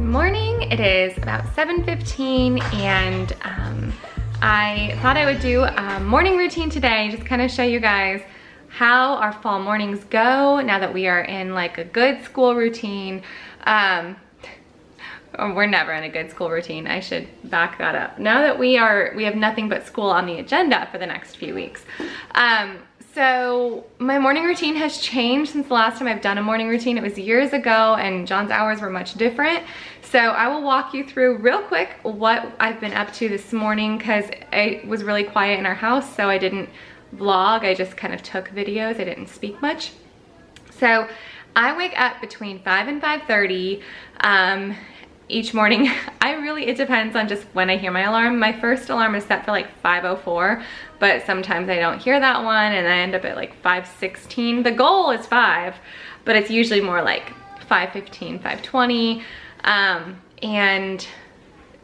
morning. It is about 7:15 and I thought I would do a morning routine today, just kind of show you guys how our fall mornings go now that we are in like a good school routine. We're never in a good school routine. I should back that up. Now that we have nothing but school on the agenda for the next few weeks. So my morning routine has changed since the last time I've done a morning routine. It was years ago and John's hours were much different. So I will walk you through real quick what I've been up to this morning because it was really quiet in our house, so I didn't vlog. I just kind of took videos. I didn't speak much. So I wake up between 5 and 5:30 each morning. It depends on just when I hear my alarm. My first alarm is set for like 5:04, but sometimes I don't hear that one and I end up at like 5:16. The goal is 5, but it's usually more like 5:15, 5:20, and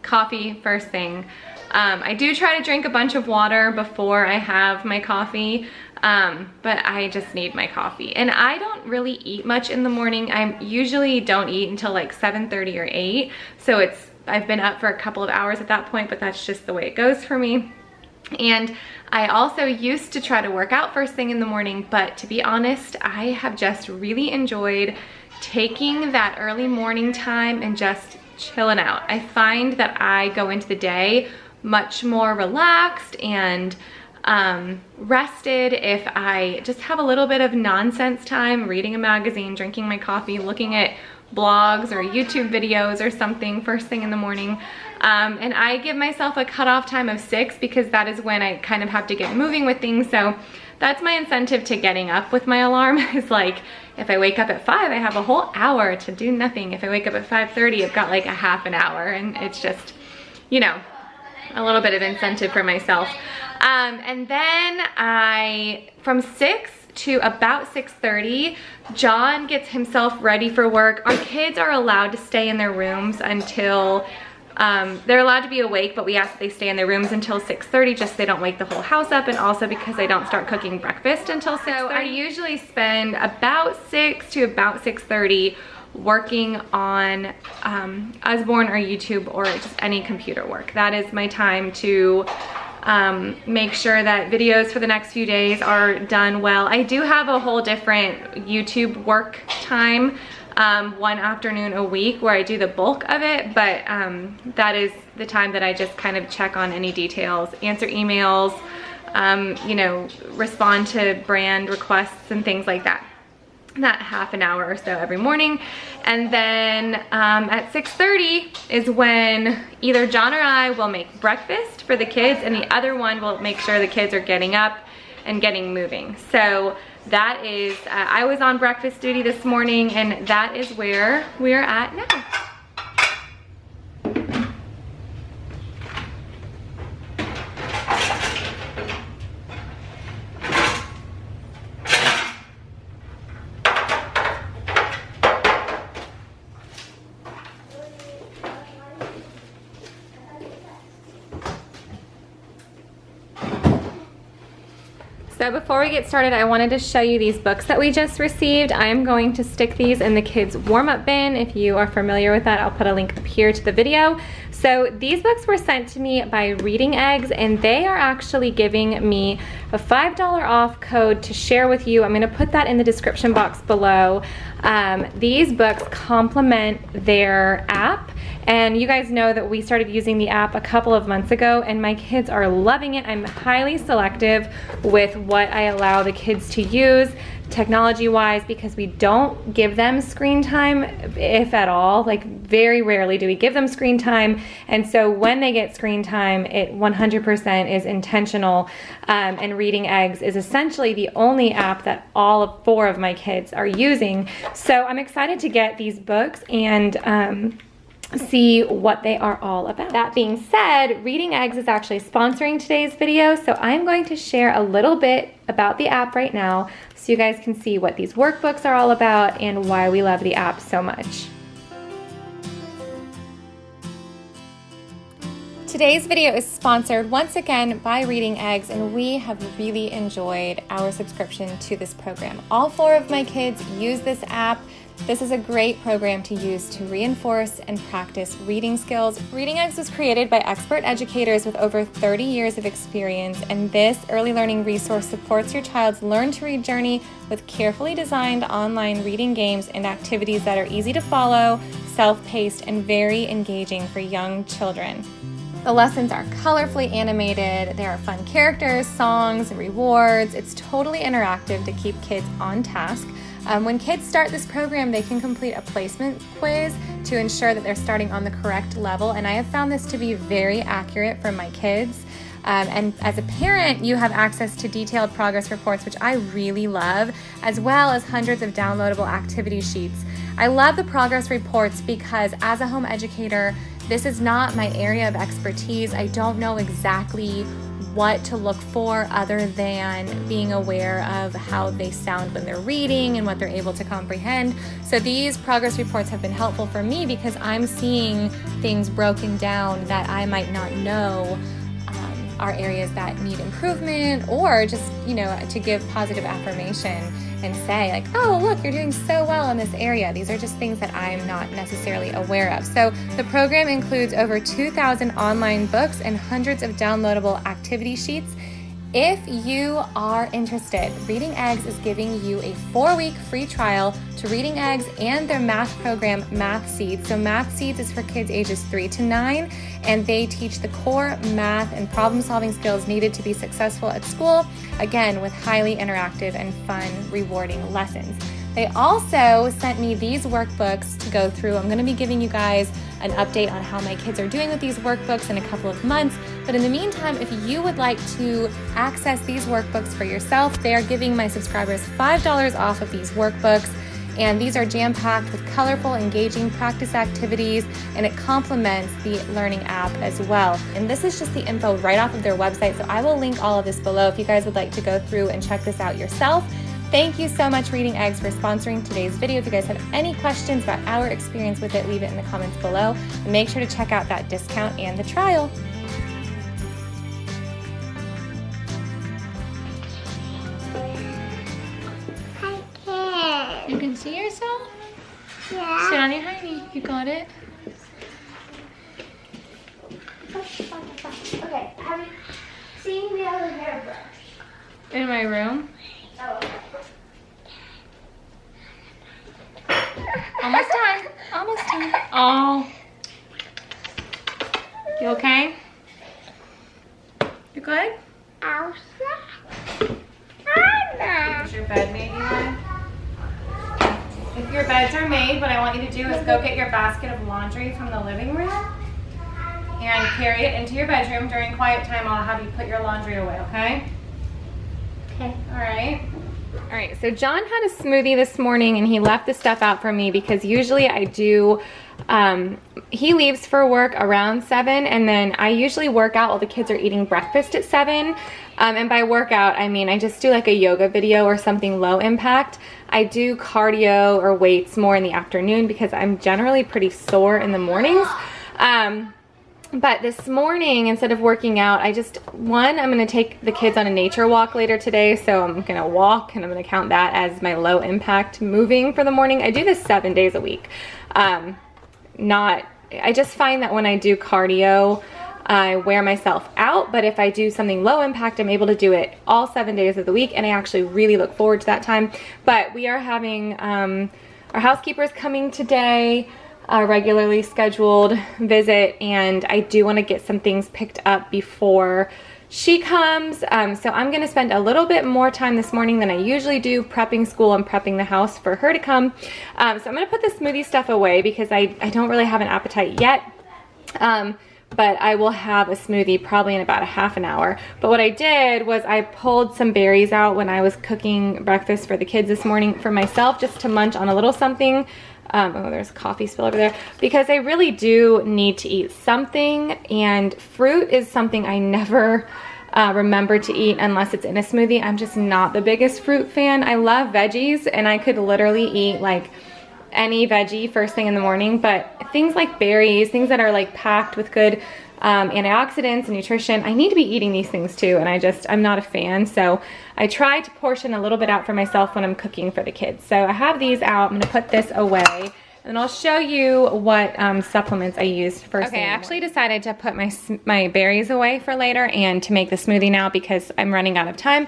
coffee first thing. I do try to drink a bunch of water before I have my coffee, but I just need my coffee. And I don't really eat much in the morning. I usually don't eat until like 7:30 or 8. So I've been up for a couple of hours at that point, but that's just the way it goes for me. And I also used to try to work out first thing in the morning, but to be honest, I have just really enjoyed taking that early morning time and just chilling out. I find that I go into the day much more relaxed and rested if I just have a little bit of nonsense time, reading a magazine, drinking my coffee, looking at blogs or YouTube videos or something first thing in the morning. And I give myself a cutoff time of 6 because that is when I kind of have to get moving with things. So that's my incentive to getting up with my alarm is like, if I wake up at 5, I have a whole hour to do nothing. If I wake up at 5:30, I've got like a half an hour, and it's just, you know, a little bit of incentive for myself. And then from 6 to about 6:30, John gets himself ready for work. Our kids are allowed to stay in their rooms until, they're allowed to be awake, but we ask that they stay in their rooms until 6:30, just so they don't wake the whole house up, and also because I don't start cooking breakfast until 6:30. So I usually spend about 6 to about 6:30 working on Usborne or YouTube or just any computer work. That is my time to make sure that videos for the next few days are done well. I do have a whole different YouTube work time, one afternoon a week where I do the bulk of it, but that is the time that I just kind of check on any details, answer emails, you know, respond to brand requests and things like that. That half an hour or so every morning. And then at 6:30 is when either John or I will make breakfast for the kids, and the other one will make sure the kids are getting up and getting moving. So that is, I was on breakfast duty this morning, and that is where we're at now. So before we get started, I wanted to show you these books that we just received. I'm going to stick these in the kids' warm-up bin. If you are familiar with that, I'll put a link up here to the video. So these books were sent to me by Reading Eggs, and they are actually giving me a $5 off code to share with you. I'm gonna put that in the description box below. These books complement their app, and you guys know that we started using the app a couple of months ago, and my kids are loving it. I'm highly selective with what I allow the kids to use technology-wise because we don't give them screen time, if at all. Like very rarely do we give them screen time, and so when they get screen time, it 100% is intentional, and Reading Eggs is essentially the only app that all 4 of my kids are using. So I'm excited to get these books and see what they are all about. That being said, Reading Eggs is actually sponsoring today's video, so I'm going to share a little bit about the app right now so you guys can see what these workbooks are all about and why we love the app so much. Today's video is sponsored once again by Reading Eggs, and we have really enjoyed our subscription to this program. All 4 of my kids use this app. This is a great program to use to reinforce and practice reading skills. Reading Eggs was created by expert educators with over 30 years of experience, and this early learning resource supports your child's learn to read journey with carefully designed online reading games and activities that are easy to follow, self-paced, and very engaging for young children. The lessons are colorfully animated, there are fun characters, songs, and rewards. It's totally interactive to keep kids on task. When kids start this program, they can complete a placement quiz to ensure that they're starting on the correct level, and I have found this to be very accurate for my kids. And as a parent, you have access to detailed progress reports, which I really love, as well as hundreds of downloadable activity sheets. I love the progress reports because as a home educator, this is not my area of expertise. I don't know exactly what to look for other than being aware of how they sound when they're reading and what they're able to comprehend. So these progress reports have been helpful for me because I'm seeing things broken down that I might not know are areas that need improvement, or just, to give positive affirmation and say like, oh, look, you're doing so well in this area. These are just things that I'm not necessarily aware of. So the program includes over 2,000 online books and hundreds of downloadable activity sheets. If you are interested, Reading Eggs is giving you a 4-week free trial to Reading Eggs and their math program, Math Seeds. So Math Seeds is for kids ages 3 to 9, and they teach the core math and problem-solving skills needed to be successful at school, again, with highly interactive and fun, rewarding lessons. They also sent me these workbooks to go through. I'm going to be giving you guys an update on how my kids are doing with these workbooks in a couple of months. But in the meantime, if you would like to access these workbooks for yourself, they are giving my subscribers $5 off of these workbooks. And these are jam-packed with colorful, engaging practice activities, and it complements the learning app as well. And this is just the info right off of their website, so I will link all of this below if you guys would like to go through and check this out yourself. Thank you so much, Reading Eggs, for sponsoring today's video. If you guys have any questions about our experience with it, leave it in the comments below. And make sure to check out that discount and the trial. Hi, You can see yourself? Yeah. Sit on your hiney. You got it? Okay, have you seen the other hairbrush? In my room? Oh, okay. Almost done. Almost done. Oh. You okay? You good? Is your bed made, Eli? If your beds are made, what I want you to do is go get your basket of laundry from the living room and carry it into your bedroom. During quiet time, I'll have you put your laundry away, okay? Okay. All right, so John had a smoothie this morning and he left the stuff out for me because usually I do, he leaves for work around 7, and then I usually work out while the kids are eating breakfast at 7. And by workout, I mean I just do like a yoga video or something low impact. I do cardio or weights more in the afternoon because I'm generally pretty sore in the mornings. But this morning, instead of working out, I'm gonna take the kids on a nature walk later today. So I'm gonna walk and I'm gonna count that as my low impact moving for the morning. I do this 7 days a week. I just find that when I do cardio, I wear myself out, but if I do something low impact, I'm able to do it all 7 days of the week, and I actually really look forward to that time. But we are having, our housekeeper's coming today, a regularly scheduled visit, and I do want to get some things picked up before she comes. So I'm going to spend a little bit more time this morning than I usually do prepping school and prepping the house for her to come. So I'm going to put the smoothie stuff away because I don't really have an appetite yet. But I will have a smoothie probably in about a half an hour. But what I did was I pulled some berries out when I was cooking breakfast for the kids this morning for myself, just to munch on a little something. Oh, there's a coffee spill over there. Because I really do need to eat something, and fruit is something I never remember to eat unless it's in a smoothie. I'm just not the biggest fruit fan. I love veggies, and I could literally eat like any veggie first thing in the morning, but things like berries, things that are like packed with good antioxidants and nutrition. I need to be eating these things too, and I'm not a fan, so I try to portion a little bit out for myself when I'm cooking for the kids. So I have these out. I'm gonna put this away, and I'll show you what supplements I used first. Okay, I actually decided to put my berries away for later and to make the smoothie now because I'm running out of time.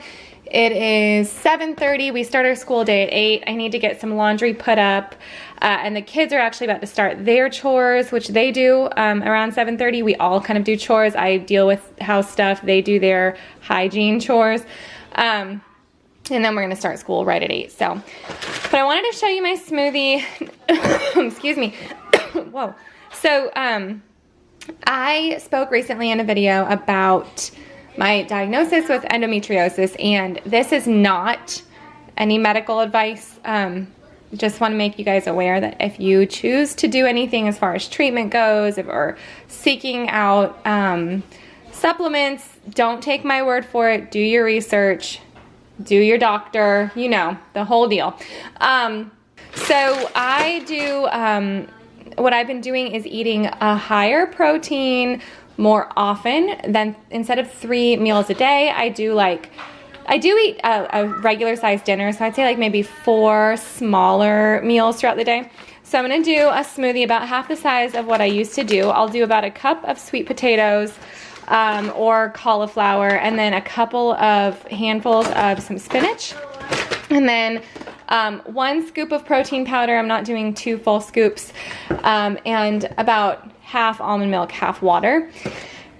It is 7:30. We start our school day at 8. I need to get some laundry put up. And the kids are actually about to start their chores, which they do around 7:30. We all kind of do chores. I deal with house stuff. They do their hygiene chores. And then we're gonna start school right at 8. So, but I wanted to show you my smoothie. Excuse me. Whoa. So, I spoke recently in a video about my diagnosis with endometriosis, and this is not any medical advice. Just want to make you guys aware that if you choose to do anything as far as treatment goes, or seeking out supplements, don't take my word for it. Do your research, do your doctor, you know, the whole deal. So I do, what I've been doing is eating a higher protein more often than, instead of 3 meals a day, I do eat a regular sized dinner, so I'd say like maybe 4 smaller meals throughout the day. So I'm gonna do a smoothie about half the size of what I used to do. I'll do about a cup of sweet potatoes or cauliflower, and then a couple of handfuls of some spinach, and then 1 scoop of protein powder. I'm not doing 2 full scoops, and about half almond milk, half water,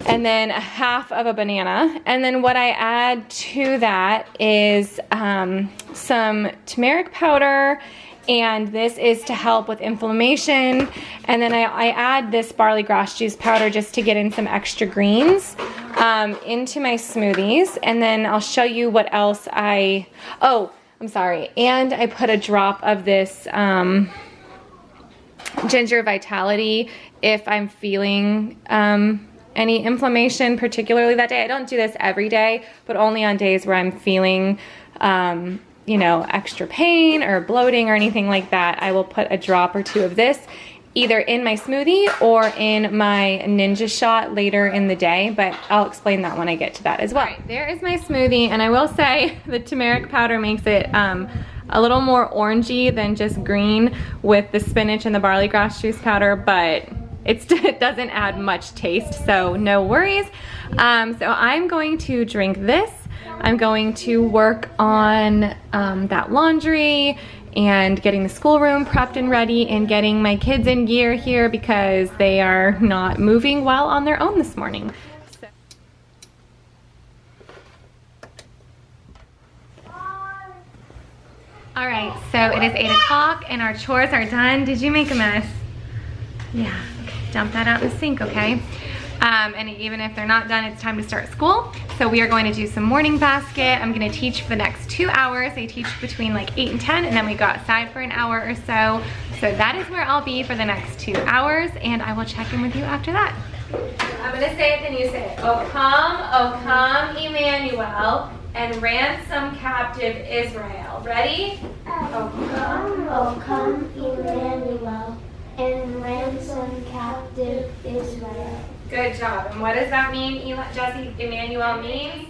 and then a half of a banana. And then what I add to that is some turmeric powder, and this is to help with inflammation. And then I add this barley grass juice powder just to get in some extra greens into my smoothies. And then I'll show you what else I'm sorry, and I put a drop of this ginger vitality if I'm feeling any inflammation, particularly that day. I don't do this every day, but only on days where I'm feeling you know, extra pain or bloating or anything like that. I will put a drop or 2 of this either in my smoothie or in my Ninja shot later in the day, but I'll explain that when I get to that as well. All right, there is my smoothie, and I will say the turmeric powder makes it a little more orangey than just green with the spinach and the barley grass juice powder, but it doesn't add much taste, so no worries. So I'm going to drink this. I'm going to work on that laundry and getting the schoolroom prepped and ready, and getting my kids in gear here because they are not moving well on their own this morning. So. All right, so it is 8 o'clock and our chores are done. Did you make a mess? Yeah, okay. Dump that out in the sink, okay? And even if they're not done, it's time to start school. So we are going to do some morning basket. I'm gonna teach for the next 2 hours. I teach between like 8 and 10, and then we go outside for an hour or so. So that is where I'll be for the next 2 hours, and I will check in with you after that. I'm gonna say it, then you say it. O come, Emmanuel, and ransom captive Israel. Ready? O come, Emmanuel, and ransom captive Israel. Good job. And what does that mean, Jesse? Emmanuel means?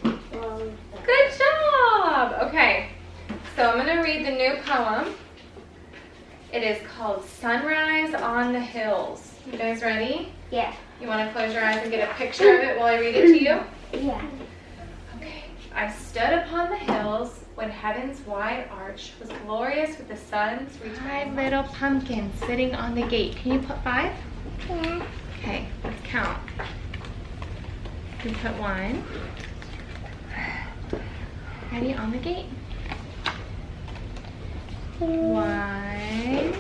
Good job. Okay. So I'm going to read the new poem. It is called Sunrise on the Hills. You guys ready? Yeah. You want to close your eyes and get a picture of it while I read it to you? Yeah. Okay. I stood upon the hills when heaven's wide arch was glorious with the sun's return. 5 little pumpkins sitting on the gate. Can you put 5? Yeah. Okay, let's count. You put 1. Ready, on the gate. 1.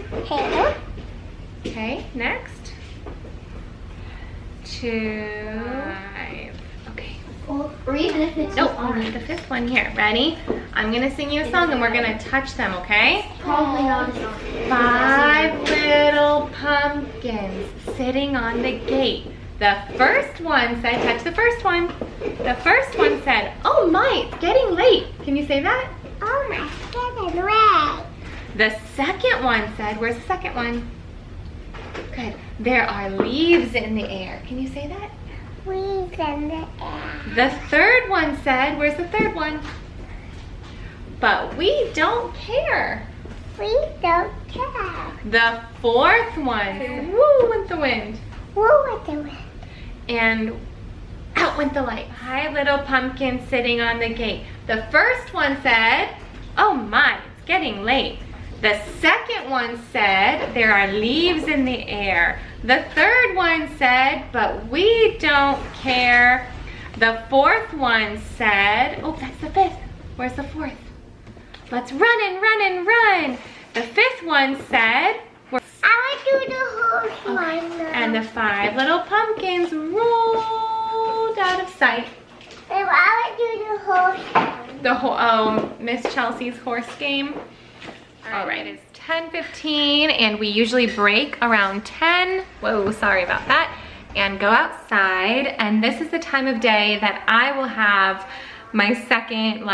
Okay, next. 2. 5. Okay. Or even if it's Nope, I'll need the 5th one here. Ready? I'm gonna sing you a song and we're gonna touch them, okay? probably not. 5 little pumpkins sitting on the gate. The first one said, touch the first one. The first one said, oh my, it's getting late. Can you say that? Oh my, it's getting late. The second one said, where's the second one? Good. There are leaves in the air. Can you say that? Leaves in the air. The third one said, where's the third one? But we don't care. We don't care. The fourth one, woo went the wind. Woo with the wind. And out went the light. Hi, little pumpkin sitting on the gate. The first one said, oh my, it's getting late. The second one said, there are leaves in the air. The third one said, but we don't care. The fourth one said, oh, that's the fifth. Where's the fourth? Let's run and run and run. The fifth one said, I want to do the whole one now. and the five little pumpkins rolled out of sight. And I want to do the whole one. The whole, Miss Chelsea's horse game. All right, it's 10:15 and we usually break around 10. Whoa, sorry about that. And go outside. And this is the time of day that I will have my second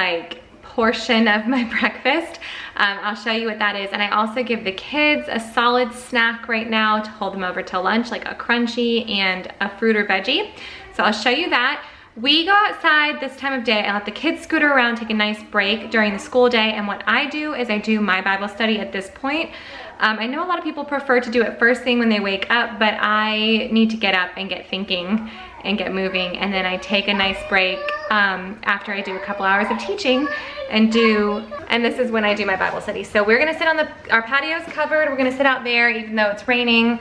portion of my breakfast. I'll show you what that is. And I also give the kids a solid snack right now to hold them over till lunch, like a crunchy and a fruit or veggie. So I'll show you that. We go outside this time of day. I let the kids scooter around, take a nice break during the school day. And what I do is I do my Bible study at this point. I know a lot of people prefer to do it first thing when they wake up, but I need to get up and get thinking and get moving. And then I take a nice break after I do a couple hours of teaching and this is when I do my Bible study. So we're gonna sit on our patio's covered. We're gonna sit out there even though it's raining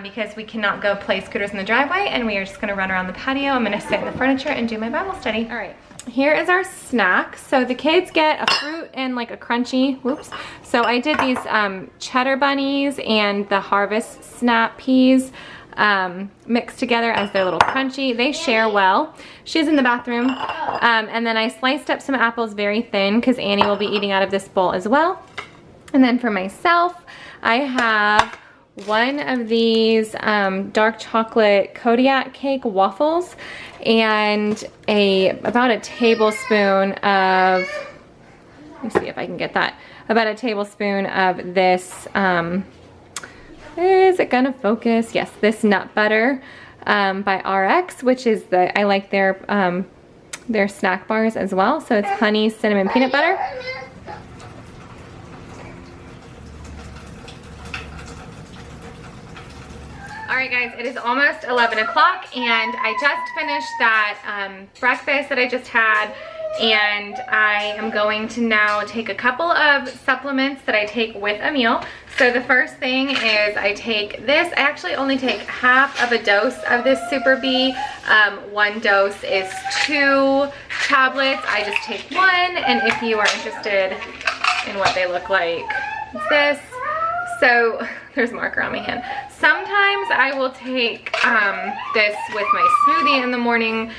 because we cannot go play scooters in the driveway, and we are just gonna run around the patio. I'm gonna sit in the furniture and do my Bible study. All right, here is our snack. So the kids get a fruit and a crunchy, whoops. So I did these cheddar bunnies and the Harvest Snap peas mixed together as their little crunchy. They share well. She's in the bathroom. And then I sliced up some apples very thin because Annie will be eating out of this bowl as well. And then for myself, I have one of these dark chocolate Kodiak cake waffles and about a tablespoon of, let me see if I can get that, about a tablespoon of this, is it gonna focus? Yes, this nut butter by RX, which is I like their snack bars as well. So it's honey, cinnamon, peanut butter. All right guys, it is almost 11 o'clock and I just finished that breakfast that I just had, and I am going to now take a couple of supplements that I take with a meal. So the first thing is I take this. I actually only take half of a dose of this Super B. One dose is 2 tablets. I just take one, and if you are interested in what they look like, it's this. So there's a marker on my hand. Sometimes I will take this with my smoothie in the morning,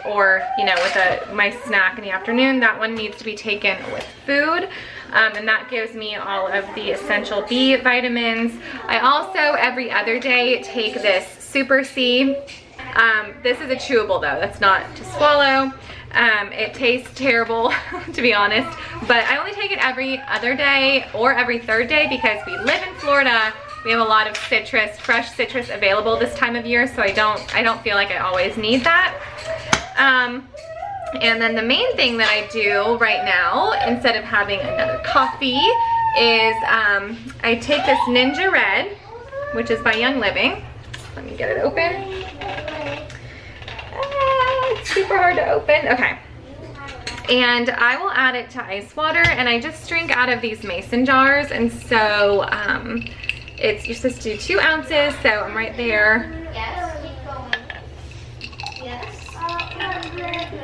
or with my snack in the afternoon. That one needs to be taken with food, and that gives me all of the essential B vitamins. I also every other day take this Super C. This is a chewable though, that's not to swallow. It tastes terrible to be honest, but I only take it every other day or every third day because we live in Florida. We have a lot of citrus, fresh citrus available this time of year, so I don't feel like I always need that. And then the main thing that I do right now, instead of having another coffee, is I take this Ninja Red, which is by Young Living. Let me get it open. It's super hard to open. Okay. And I will add it to ice water, and I just drink out of these mason jars, and so you're supposed to do 2 ounces, so I'm right there.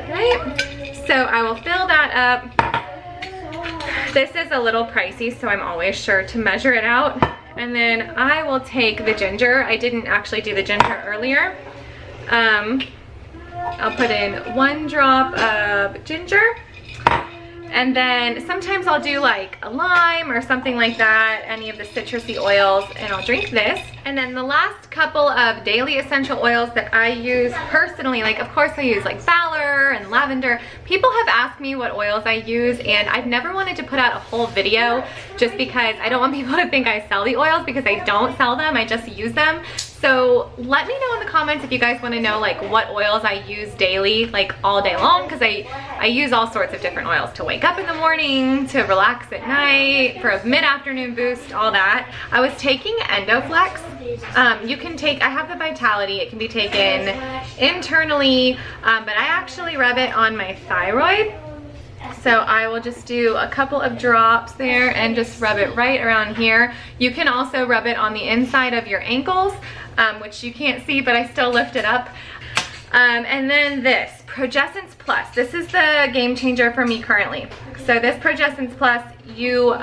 Right? So I will fill that up. This is a little pricey, so I'm always sure to measure it out. And then I will take the ginger. I didn't actually do the ginger earlier. I'll put in 1 drop of ginger. And then sometimes I'll do like a lime or something like that, any of the citrusy oils, and I'll drink this. And then the last couple of daily essential oils that I use personally, like of course I use like Valor and lavender. People have asked me what oils I use, and I've never wanted to put out a whole video just because I don't want people to think I sell the oils, because I don't sell them, I just use them. So let me know in the comments if you guys want to know like what oils I use daily, like all day long, because I use all sorts of different oils to wake up in the morning, to relax at night, for a mid-afternoon boost, all that. I was taking Endoflex. You can take, I have the Vitality, it can be taken internally, but I actually rub it on my thyroid. So I will just do a couple of drops there and just rub it right around here. You can also rub it on the inside of your ankles, which you can't see, but I still lift it up. And then this, Progessence Plus. This is the game changer for me currently. So this Progessence Plus, you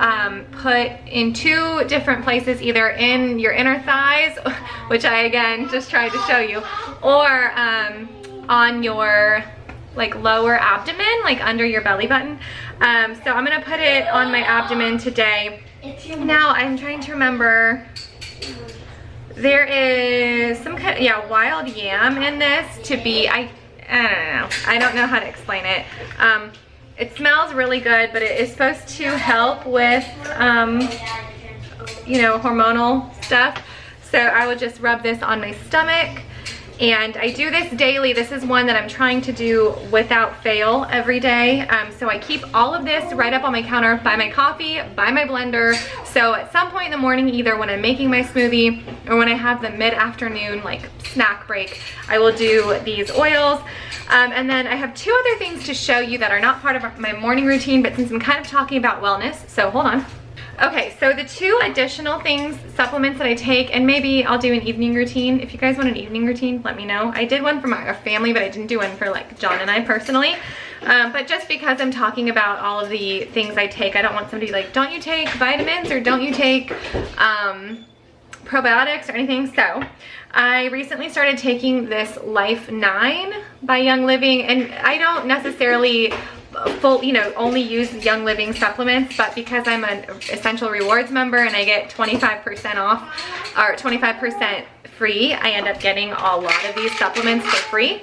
put in 2 different places, either in your inner thighs, which I again just tried to show you, or on your like lower abdomen, like under your belly button. So I'm gonna put it on my abdomen today. Now I'm trying to remember, there is some kind of, yeah, wild yam in this to be, I don't know how to explain it. It smells really good, but it is supposed to help with you know, hormonal stuff. So I will just rub this on my stomach. And I do this daily. This is one that I'm trying to do without fail every day. So I keep all of this right up on my counter by my coffee, by my blender. So at some point in the morning, either when I'm making my smoothie or when I have the mid-afternoon like snack break, I will do these oils. And then I have 2 other things to show you that are not part of my morning routine, but since I'm kind of talking about wellness, so hold on. Okay, so the 2 additional things, supplements that I take, and maybe I'll do an evening routine. If you guys want an evening routine, let me know. I did one for my family, but I didn't do one for like John and I personally. But just because I'm talking about all of the things I take, I don't want somebody like, don't you take vitamins or don't you take probiotics or anything. So I recently started taking this Life 9 by Young Living, and I don't necessarily only use Young Living supplements, but because I'm an Essential Rewards member and I get 25% off or 25% free, I end up getting a lot of these supplements for free.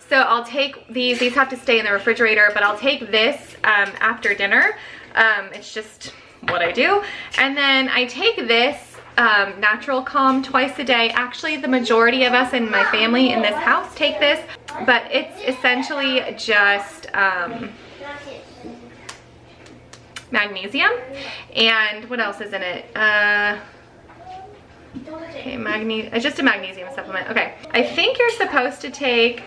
So I'll take these have to stay in the refrigerator, but I'll take this after dinner. It's just what I do. And then I take this Natural Calm twice a day. Actually, the majority of us in my family in this house take this, but it's essentially just magnesium. And what else is in it? Okay, it's just a magnesium supplement. Okay, I think you're supposed to take,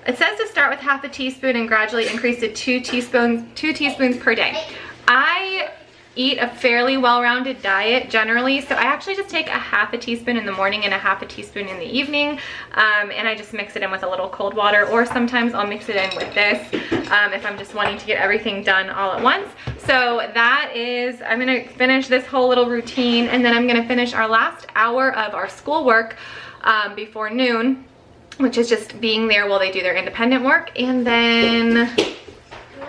it says to start with half a teaspoon and gradually increase to 2 teaspoons per day. I eat a fairly well-rounded diet generally, so I actually just take a half a teaspoon in the morning and a half a teaspoon in the evening, and I just mix it in with a little cold water, or sometimes I'll mix it in with this if I'm just wanting to get everything done all at once. So that is, I'm gonna finish this whole little routine, and then I'm gonna finish our last hour of our schoolwork before noon, which is just being there while they do their independent work, and then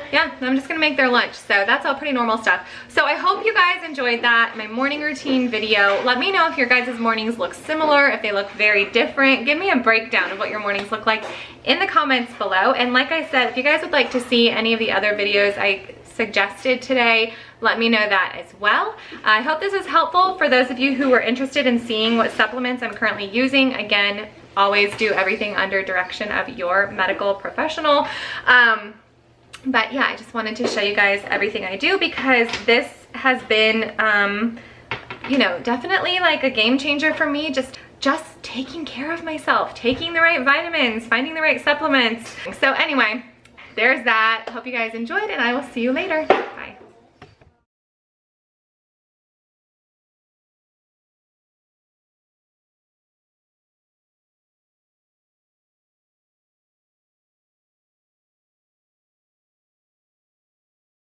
yeah, I'm just gonna make their lunch. So that's all pretty normal stuff. So I hope you guys enjoyed that, my morning routine video. Let me know if your guys' mornings look similar, if they look very different. Give me a breakdown of what your mornings look like in the comments below. And like I said, if you guys would like to see any of the other videos I suggested today, let me know that as well. I hope this is helpful for those of you who are interested in seeing what supplements I'm currently using. Again, always do everything under direction of your medical professional. But yeah, I just wanted to show you guys everything I do, because this has been, you know, definitely like a game changer for me. Just taking care of myself, taking the right vitamins, finding the right supplements. So anyway, there's that. Hope you guys enjoyed, and I will see you later. Bye.